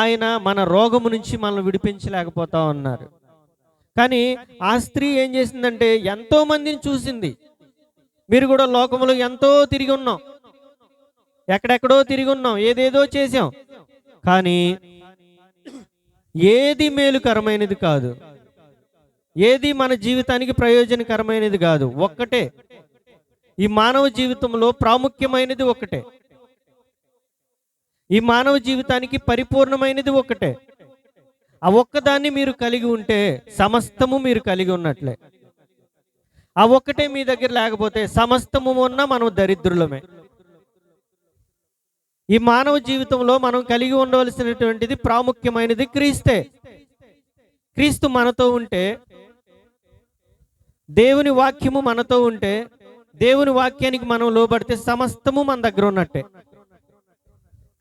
ఆయన మన రోగము నుంచి మనల్ని విడిపించలేకపోతా ఉన్నారు. కానీ ఆ స్త్రీ ఏం చేసిందంటే ఎంతో మందిని చూసింది. మీరు కూడా లోకములో ఎంతో తిరిగి ఉన్నాం, ఎక్కడెక్కడో తిరిగి ఉన్నాం, ఏదేదో చేసాం, కానీ ఏది మేలుకరమైనది కాదు, ఏది మన జీవితానికి ప్రయోజనకరమైనది కాదు. ఒక్కటే, ఈ మానవ జీవితంలో ప్రాముఖ్యమైనది ఒక్కటే, ఈ మానవ జీవితానికి పరిపూర్ణమైనది ఒక్కటే. ఆ ఒక్కదాన్ని మీరు కలిగి ఉంటే సమస్తము మీరు కలిగి ఉన్నట్లే. ఆ ఒక్కటే మీ దగ్గర లేకపోతే సమస్తము ఉన్నా మనం దరిద్రులమే. ఈ మానవ జీవితంలో మనం కలిగి ఉండవలసినటువంటిది ప్రాముఖ్యమైనది క్రీస్తే. క్రీస్తు మనతో ఉంటే, దేవుని వాక్యము మనతో ఉంటే, దేవుని వాక్యానికి మనం లోబడితే సమస్తము మన దగ్గర ఉన్నట్టే.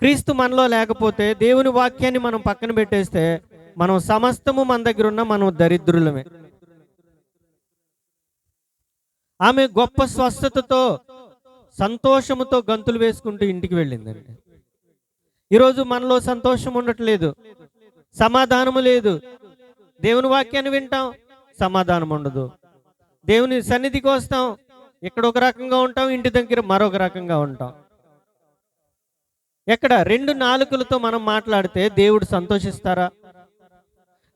క్రీస్తు మనలో లేకపోతే, దేవుని వాక్యాన్ని మనం పక్కన పెట్టేస్తే మనం సమస్తము మన దగ్గర ఉన్న మనం దరిద్రులమే. ఆమె గొప్ప స్వస్థతతో సంతోషముతో గంతులు వేసుకుంటూ ఇంటికి వెళ్ళిందండి. ఈరోజు మనలో సంతోషం ఉండట్లేదు, సమాధానము లేదు. దేవుని వాక్యాన్ని వింటాం, సమాధానం ఉండదు. దేవుని సన్నిధికి వస్తాం, ఇక్కడ ఒక రకంగా ఉంటాం, ఇంటి దగ్గర మరొక రకంగా ఉంటాం. ఎక్కడ రెండు నాలుకలతో మనం మాట్లాడితే దేవుడు సంతోషిస్తారా?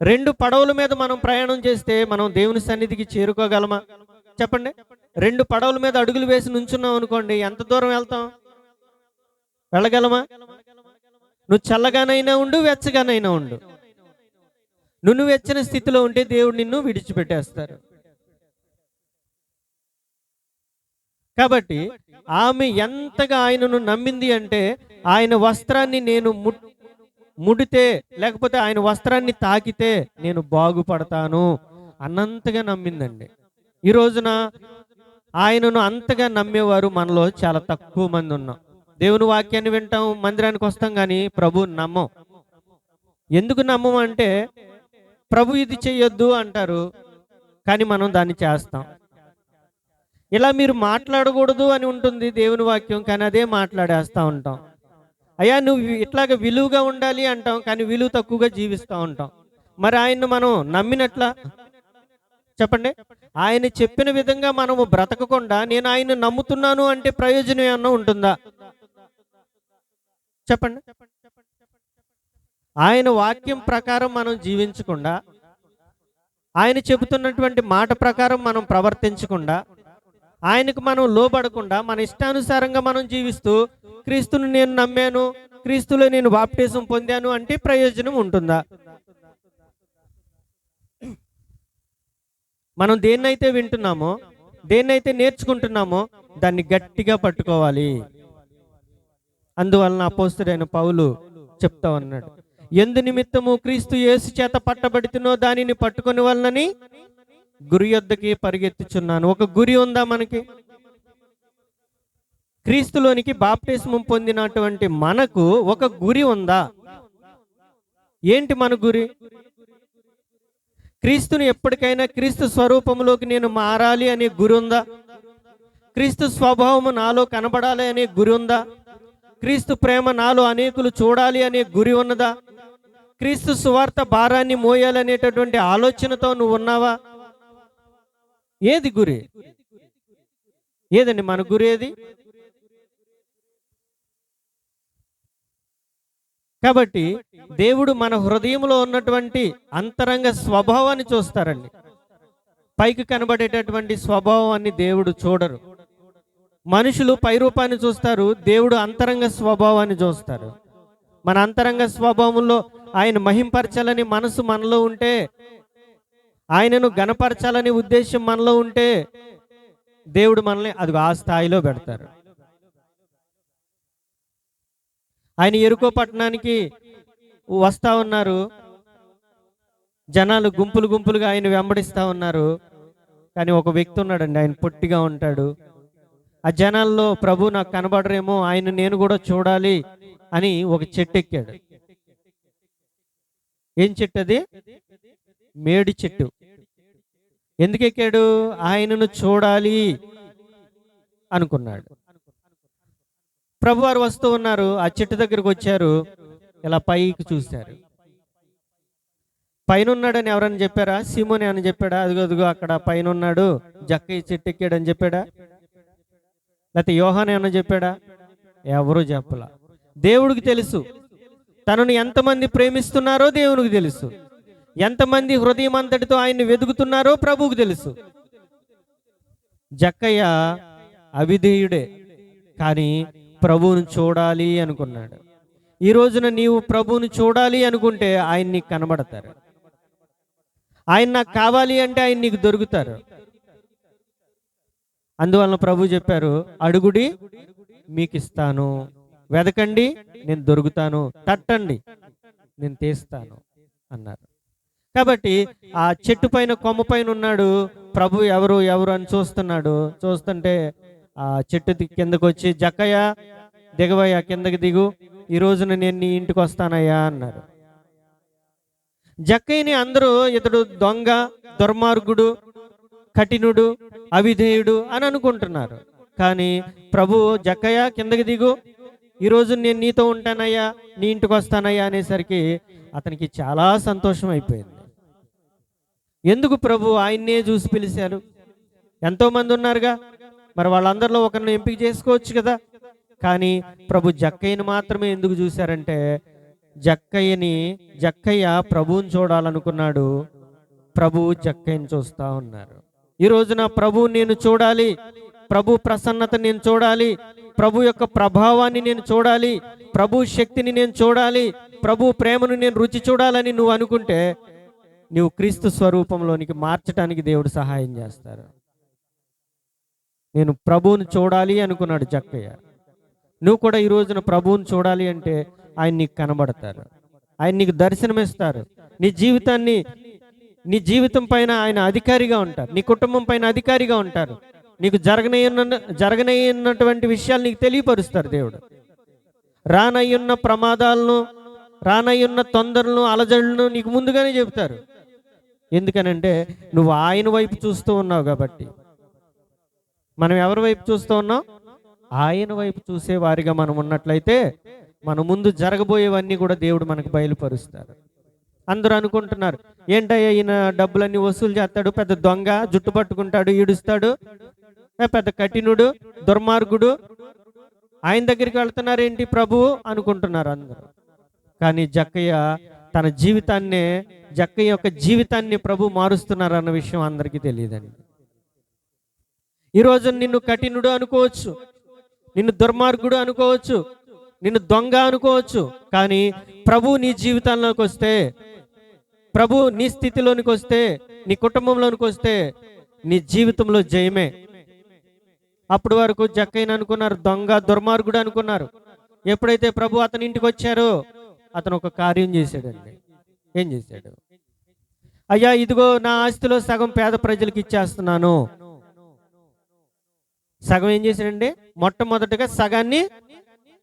రెండు పడవల మీద మనం ప్రయాణం చేస్తే మనం దేవుని సన్నిధికి చేరుకోగలమా? చెప్పండి. రెండు పడవల మీద అడుగులు వేసి నుంచున్నాం అనుకోండి, ఎంత దూరం వెళ్తాం? వెళ్ళగలమా? నువ్వు చల్లగానైనా ఉండు, వెచ్చగానైనా ఉండు, నువ్వు వెచ్చని స్థితిలో ఉంటే దేవుడు నిన్ను విడిచిపెట్టేస్తారు. కాబట్టి ఆమె ఎంతగా ఆయనను నమ్మింది అంటే, ఆయన వస్త్రాన్ని నేను ముడితే, లేకపోతే ఆయన వస్త్రాన్ని తాకితే నేను బాగుపడతాను అన్నంతగా నమ్మిందండి. ఈ రోజున ఆయనను అంతగా నమ్మేవారు మనలో చాలా తక్కువ మంది ఉన్నాం. దేవుని వాక్యాన్ని వింటాం, మందిరానికి వస్తాం, కానీ ప్రభువుని నమ్మం. ఎందుకు నమ్మం అంటే, ప్రభు ఇది చెయ్యొద్దు అంటారు, కానీ మనం దాన్ని చేస్తాం. ఇలా మీరు మాట్లాడకూడదు అని ఉంటుంది దేవుని వాక్యం, కానీ అదే మాట్లాడేస్తూ ఉంటాం. అయ్యా నువ్వు ఇట్లాగా విలువగా ఉండాలి అంటాం, కానీ విలువ తక్కువగా జీవిస్తూ ఉంటాం. మరి ఆయన్ను మనం నమ్మినట్లా? చెప్పండి. ఆయన చెప్పిన విధంగా మనము బ్రతకకుండా నేను ఆయన్ని నమ్ముతున్నాను అంటే ప్రయోజనం ఏమన్నా ఉంటుందా? చెప్పండి. ఆయన వాక్యం ప్రకారం మనం జీవించకుండా, ఆయన చెబుతున్నటువంటి మాట ప్రకారం మనం ప్రవర్తించకుండా, ఆయనకు మనం లోబడకుండా మన ఇష్టానుసారంగా మనం జీవిస్తూ క్రీస్తుని నేను నమ్మాను, క్రీస్తులో నేను బాప్టిజం పొందాను అంటే ప్రయోజనం ఉంటుందా? మనం దేన్నైతే వింటున్నామో, దేన్నైతే నేర్చుకుంటున్నామో దాన్ని గట్టిగా పట్టుకోవాలి. అందువలన అపోస్తలుడైన పౌలు చెప్తా ఉన్నాడు, ఎందు నిమిత్తము క్రీస్తు యేసు చేత పట్టబడితున్నో దానిని పట్టుకొని వలనని గురి యొద్దకి పరిగెత్తుచున్నాను. ఒక గురి ఉందా మనకి? క్రీస్తులోనికి బాప్టిస్మం పొందినటువంటి మనకు ఒక గురి ఉందా? ఏంటి మన గురి? క్రీస్తుని ఎప్పటికైనా క్రీస్తు స్వరూపంలోకి నేను మారాలి అనే గురి ఉందా? క్రీస్తు స్వభావము నాలో కనబడాలి అనే గురి ఉందా? క్రీస్తు ప్రేమ నాలో అనేకులు చూడాలి అనే గురి ఉన్నదా? క్రీస్తు సువార్త భారాన్ని మోయాలనేటటువంటి ఆలోచనతో నువ్వు ఉన్నావా? ఏది గురి? ఏదండి మన గురి? ఏది? కాబట్టి దేవుడు మన హృదయంలో ఉన్నటువంటి అంతరంగ స్వభావాన్ని చూస్తారండి. పైకి కనబడేటటువంటి స్వభావాన్ని దేవుడు చూడరు. మనుషులు పై రూపాన్ని చూస్తారు, దేవుడు అంతరంగ స్వభావాన్ని చూస్తారు. మన అంతరంగ స్వభావంలో ఆయన మహింపరచాలని మనసు మనలో ఉంటే, ఆయనను గణపరచాలని ఉద్దేశం మనలో ఉంటే, దేవుడు మనల్ని అది ఆ స్థాయిలో పెడతారు. ఆయన ఎరుకో పట్టణానికి వస్తా ఉన్నారు, జనాలు గుంపులు గుంపులుగా ఆయన వెంబడిస్తా ఉన్నారు. కానీ ఒక వ్యక్తి ఉన్నాడండి, ఆయన పొట్టిగా ఉంటాడు. ఆ జనాల్లో ప్రభు నాకు కనబడరేమో, ఆయన నేను కూడా చూడాలి అని ఒక చెట్టు ఎక్కాడు. ఏం చెట్టు అది? మేడి చెట్టు. ఎందుకు ఎక్కాడు? ఆయనను చూడాలి అనుకున్నాడు. ప్రభు వారు వస్తూ ఉన్నారు, ఆ చెట్టు దగ్గరకు వచ్చారు, ఇలా పైకి చూశారు. పైన ఉన్నాడని ఎవరని చెప్పారా? సీమోని అని చెప్పాడా? అదిగో అక్కడ పైన ఉన్నాడు, జక్కయ్య చెట్టు ఎక్కాడు అని చెప్పాడా? లేకపోతే యోహానే అని చెప్పాడా? ఎవరూ చెప్పలా. దేవుడికి తెలుసు తనను ఎంతమంది ప్రేమిస్తున్నారో దేవునికి తెలుసు. ఎంతమంది హృదయం అంతటితో ఆయన్ని వెతుకుతున్నారో ప్రభువుకు తెలుసు. జక్కయ్య అవిధేయుడే, కానీ ప్రభువును చూడాలి అనుకున్నాడు. ఈ రోజున నీవు ప్రభువును చూడాలి అనుకుంటే ఆయన నీకు కనబడతారు. ఆయన నాకు కావాలి అంటే ఆయన నీకు దొరుకుతారు. అందువలన ప్రభు చెప్పారు, అడుగుడి మీకు ఇస్తాను, వెదకండి నేను దొరుకుతాను, తట్టండి నేను తీస్తాను అన్నారు. కాబట్టి ఆ చెట్టు పైన కొమ్మ పైన ఉన్నాడు ప్రభు. ఎవరు ఎవరు అని చూస్తున్నాడు. చూస్తుంటే ఆ చెట్టు కిందకు వచ్చి, జక్కయ్య దిగవయ్యా, కిందకి దిగు, ఈ రోజున నేను నీ ఇంటికి వస్తానయ్యా అన్నారు. జక్కయ్యని అందరూ ఇతడు దొంగ, దుర్మార్గుడు, కఠినుడు, అవిధేయుడు అని అనుకుంటున్నారు. కానీ ప్రభు జక్కయ్య కిందకి దిగు, ఈరోజు నేను నీతో ఉంటానయ్యా, నీ ఇంటికి వస్తానయ్యా అనేసరికి అతనికి చాలా సంతోషం అయిపోయింది. ఎందుకు ప్రభు ఆయన్నే చూసి పిలిచారు? ఎంతోమంది ఉన్నారుగా, మరి వాళ్ళందరిలో ఒకరిని ఎంపిక చేసుకోవచ్చు కదా. కానీ ప్రభు జక్కయ్యని మాత్రమే ఎందుకు చూశారంటే, జక్కయ్య ప్రభువుని చూడాలనుకున్నాడు. ప్రభు జక్కయ్యని చూస్తా ఉన్నారు. ఈ రోజున ప్రభు నేను చూడాలి, ప్రభు ప్రసన్నత నేను చూడాలి, ప్రభు యొక్క ప్రభావాన్ని నేను చూడాలి, ప్రభు శక్తిని నేను చూడాలి, ప్రభు ప్రేమను నేను రుచి చూడాలని నువ్వు అనుకుంటే, నువ్వు క్రీస్తు స్వరూపంలోనికి మార్చడానికి దేవుడు సహాయం చేస్తారు. నేను ప్రభువుని చూడాలి అనుకున్నాడు జక్కయ్య. నువ్వు కూడా ఈ రోజున ప్రభువుని చూడాలి అంటే ఆయన నీకు కనబడతారు, ఆయన నీకు దర్శనమిస్తారు. నీ జీవితం పైన ఆయన అధికారిగా ఉంటారు, నీ కుటుంబం పైన అధికారిగా ఉంటారు. నీకు జరగనయ్యున్నటువంటి విషయాలు నీకు తెలియపరుస్తారు దేవుడు. రానయ్యున్న ప్రమాదాలను, రానయ్యున్న తొందరలను, అలజడులను నీకు ముందుగానే చెబుతారు. ఎందుకనంటే నువ్వు ఆయన వైపు చూస్తూ ఉన్నావు కాబట్టి. మనం ఎవరి వైపు చూస్తూ ఉన్నాం? ఆయన వైపు చూసే వారిగా మనం ఉన్నట్లయితే మన ముందు జరగబోయేవన్నీ కూడా దేవుడు మనకు బయలుపరుస్తారు. అందరూ అనుకుంటున్నారు, ఏంటయ్యా ఈయన డబ్బులన్నీ వసూలు చేస్తాడు, పెద్ద దొంగ, జుట్టు పట్టుకుంటాడు, ఈడుస్తాడు, పెద్ద కఠినుడు, దుర్మార్గుడు, ఆయన దగ్గరికి వెళ్తున్నారేంటి ప్రభువు అనుకుంటున్నారు అందరూ. కానీ జక్కయ్య యొక్క జీవితాన్ని ప్రభు మారుస్తున్నారు అన్న విషయం అందరికీ తెలియదండి. ఈరోజు నిన్ను కఠినుడు అనుకోవచ్చు, నిన్ను దుర్మార్గుడు అనుకోవచ్చు, నిన్ను దొంగ అనుకోవచ్చు. కానీ ప్రభు నీ జీవితంలోకి వస్తే, ప్రభు నీ స్థితిలోనికి వస్తే, నీ కుటుంబంలోనికి వస్తే నీ జీవితంలో జయమే. అప్పటి వరకు జక్కయ్యని అనుకున్నారు, దొంగ, దుర్మార్గుడు అనుకున్నారు. ఎప్పుడైతే ప్రభు అతని ఇంటికి వచ్చారో అతను ఒక కార్యం చేశాడండి. ఏం చేశాడు? అయ్యా ఇదిగో నా ఆస్తిలో సగం పేద ప్రజలకు ఇచ్చేస్తున్నాను. సగం ఏం చేశాడండి? మొట్టమొదటిగా సగాన్ని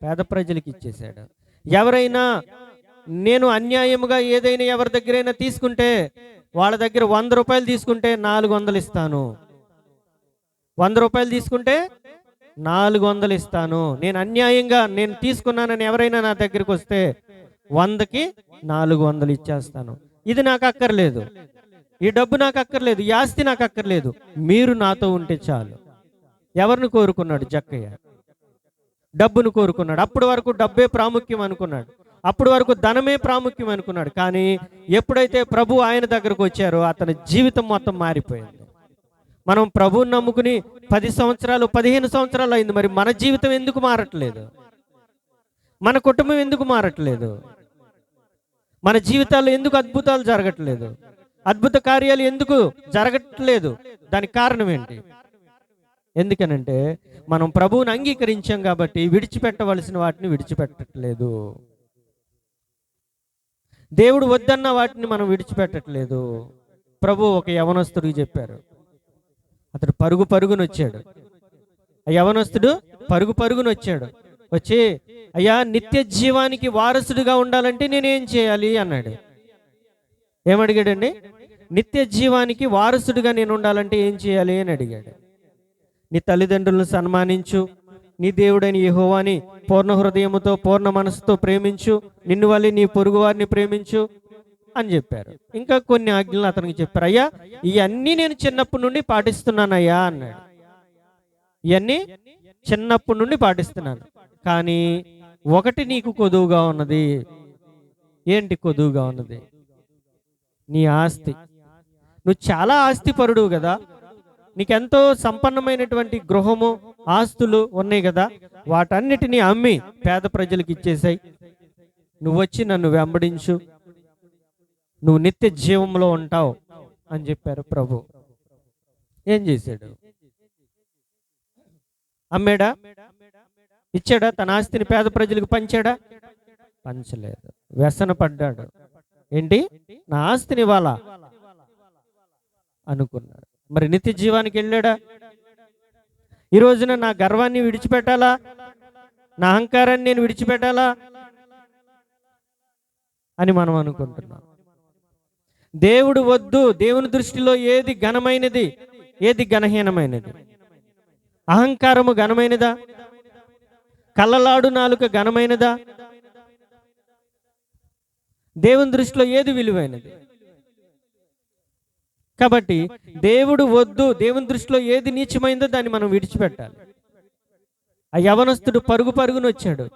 పేద ప్రజలకు ఇచ్చేశాడు. ఎవరైనా నేను అన్యాయముగా ఏదైనా ఎవరి దగ్గరైనా తీసుకుంటే, వాళ్ళ దగ్గర 100 రూపాయలు తీసుకుంటే 400 ఇస్తాను. 100 రూపాయలు తీసుకుంటే 400 ఇస్తాను. నేను అన్యాయంగా నేను తీసుకున్నానని ఎవరైనా నా దగ్గరికి వస్తే 100కి 400 ఇచ్చేస్తాను. ఇది నాకు అక్కర్లేదు, ఈ డబ్బు నాకు అక్కర్లేదు, ఈ ఆస్తి నాకు అక్కర్లేదు, మీరు నాతో ఉంటే చాలు. ఎవరిని కోరుకున్నాడు జక్కయ్య? డబ్బును కోరుకున్నాడు. అప్పటి వరకు డబ్బే ప్రాముఖ్యం అనుకున్నాడు, అప్పటి వరకు ధనమే ప్రాముఖ్యం అనుకున్నాడు. కానీ ఎప్పుడైతే ప్రభు ఆయన దగ్గరకు వచ్చారో అతని జీవితం మొత్తం మారిపోయింది. మనం ప్రభువుని నమ్ముకుని 10 సంవత్సరాలు 15 సంవత్సరాలు అయింది, మరి మన జీవితం ఎందుకు మారట్లేదు? మన కుటుంబం ఎందుకు మారట్లేదు? మన జీవితాల్లో ఎందుకు అద్భుతాలు జరగట్లేదు? అద్భుత కార్యాలు ఎందుకు జరగట్లేదు? దానికి కారణం ఏంటి? ఎందుకనంటే మనం ప్రభువుని అంగీకరించాం కాబట్టి విడిచిపెట్టవలసిన వాటిని విడిచిపెట్టట్లేదు. దేవుడు వద్దన్న వాటిని మనం విడిచిపెట్టట్లేదు. ప్రభు ఒక యవనస్తుడికి చెప్పారు, అతడు పరుగు పరుగున వచ్చాడు. ఆ యవనస్తుడు పరుగు పరుగున వచ్చాడు. వచ్చి, అయ్యా, నిత్య జీవానికి వారసుడిగా ఉండాలంటే నేనేం చేయాలి అన్నాడు. ఏమడిగాడండి? నిత్య జీవానికి వారసుడిగా నేను ఉండాలంటే ఏం చేయాలి అని అడిగాడు. నీ తల్లిదండ్రులను సన్మానించు, నీ దేవుడైన యెహోవాని పూర్ణ హృదయముతో పూర్ణ మనసుతో ప్రేమించు, నిన్ను వల్లి నీ పొరుగు వారిని ప్రేమించు అని చెప్పారు. ఇంకా కొన్ని ఆజ్ఞలు అతనికి చెప్పారు. అయ్యా, ఇవన్నీ నేను చిన్నప్పటి నుండి పాటిస్తున్నానయ్యా అన్నాడు. ఇవన్నీ చిన్నప్పటి నుండి పాటిస్తున్నాను, కానీ ఒకటి నీకు కొదువుగా ఉన్నది. ఏంటి కొదువుగా ఉన్నది? నీ ఆస్తి. నువ్వు చాలా ఆస్తిపరుడు కదా, నీకెంతో సంపన్నమైనటువంటి గృహము ఆస్తులు ఉన్నాయి కదా, వాటన్నిటినీ అమ్మి పేద ప్రజలకు ఇచ్చేసాయి. నువ్వు వచ్చి నన్ను వెంబడించు, నువ్వు నిత్య జీవంలో ఉంటావు అని చెప్పారు ప్రభు. ఏం చేశాడు? అమ్మాడా? ఇచ్చాడా? తన ఆస్తిని పేద ప్రజలకు పంచాడా? పంచలేదు. వ్యసన పడ్డాడు. ఏంటి? నా ఆస్తిని ఇవ్వాలా అనుకున్నాడు. మరి నిత్య జీవానికి వెళ్ళాడా? ఈ రోజున నా గర్వాన్ని విడిచిపెట్టాలా, నా అహంకారాన్ని నేను విడిచిపెట్టాలా అని మనం అనుకుంటున్నాం. దేవుడు వద్దు. దేవుని దృష్టిలో ఏది ఘనమైనది, ఏది ఘనహీనమైనది? అహంకారము ఘనమైనదా? కళ్ళలాడు నాలుక ఘనమైనదా? దేవుని దృష్టిలో ఏది విలువైనది? కాబట్టి దేవుడు వద్దు, దేవుని దృష్టిలో ఏది నీచమైందో దాన్ని మనం విడిచిపెట్టాలి. ఆ యవనస్తుడు పరుగు పరుగున వచ్చాడు,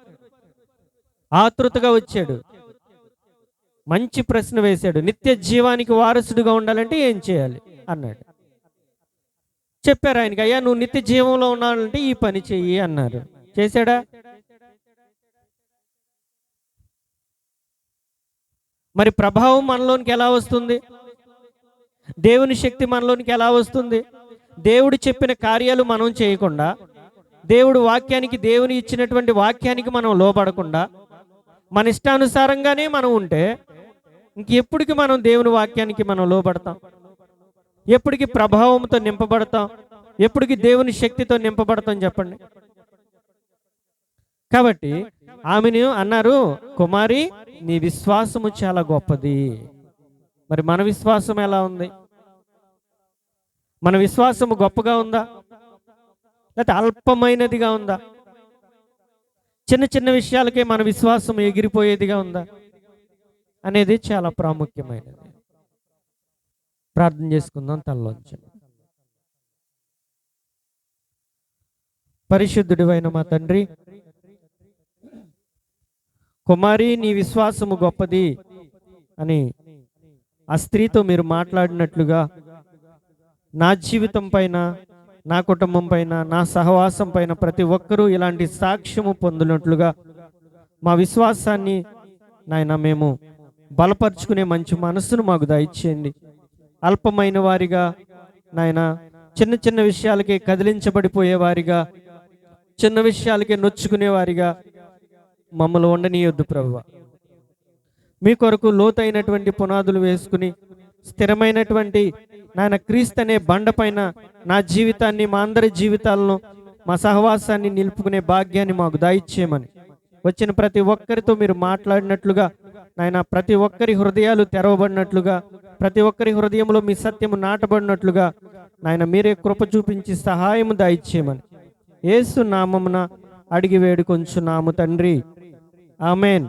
ఆతృతగా వచ్చాడు, మంచి ప్రశ్న వేశాడు. నిత్య జీవానికి వారసుడిగా ఉండాలంటే ఏం చేయాలి అన్నాడు. చెప్పారు ఆయనకి, అయ్యా, నువ్వు నిత్య జీవంలో ఉండాలంటే ఈ పని చెయ్యి అన్నారు. చేశాడా? మరి ప్రభావం మనలోనికి ఎలా వస్తుంది? దేవుని శక్తి మనలోనికి ఎలా వస్తుంది? దేవుడు చెప్పిన కార్యాలు మనం చేయకుండా, దేవుడు వాక్యానికి, దేవుని ఇచ్చినటువంటి వాక్యానికి మనం లోబడకుండా, మన ఇష్టానుసారంగానే మనం ఉంటే ఇంకెప్పటికి మనం దేవుని వాక్యానికి మనం లోబడతాం? ఎప్పటికి ప్రభావంతో నింపబడతాం? ఎప్పటికి దేవుని శక్తితో నింపబడతాం? చెప్పండి. కాబట్టి ఆమెను అన్నారు, కుమారి, నీ విశ్వాసము చాలా గొప్పది. మరి మన విశ్వాసం ఎలా ఉంది? మన విశ్వాసము గొప్పగా ఉందా, లేకపోతే అల్పమైనదిగా ఉందా? చిన్న చిన్న విషయాలకే మన విశ్వాసం ఎగిరిపోయేదిగా ఉందా అనేది చాలా ప్రాముఖ్యమైనది. ప్రార్థన చేసుకుందాం తలలోంచి. పరిశుద్ధుడివైన మా తండ్రి, కుమారి, నీ విశ్వాసము గొప్పది అని ఆ స్త్రీతో మీరు మాట్లాడినట్లుగా నా జీవితం పైన, నా కుటుంబం పైన, నా సహవాసం పైన ప్రతి ఒక్కరూ ఇలాంటి సాక్ష్యము పొందినట్లుగా మా విశ్వాసాన్ని నాయన మేము బలపరుచుకునే మంచి మనస్సును మాకు దయచేయండి. అల్పమైన వారిగా నాయన, చిన్న చిన్న విషయాలకే కదిలించబడిపోయేవారిగా, చిన్న విషయాలకే నొచ్చుకునేవారిగా మమ్మల్ని ఉండనీయొద్దు ప్రభువా. మీ కొరకు లోతైనటువంటి పునాదులు వేసుకుని స్థిరమైనటువంటి నాయన క్రీస్తు అనే బండపైన నా జీవితాన్ని, మా అందరి జీవితాలను, మా సహవాసాన్ని నిలుపుకునే భాగ్యాన్ని మాకు దయచేయమని, వచ్చిన ప్రతి ఒక్కరితో మీరు మాట్లాడినట్లుగా నాయన, ప్రతి ఒక్కరి హృదయాలు తెరవబడినట్లుగా, ప్రతి ఒక్కరి హృదయంలో మీ సత్యము నాటబడినట్లుగా నాయన మీరే కృప చూపించి సహాయము దయచేయమని యేసు నామమున అడిగి వేడుకొంచున్నాము తండ్రి. ఆమేన్.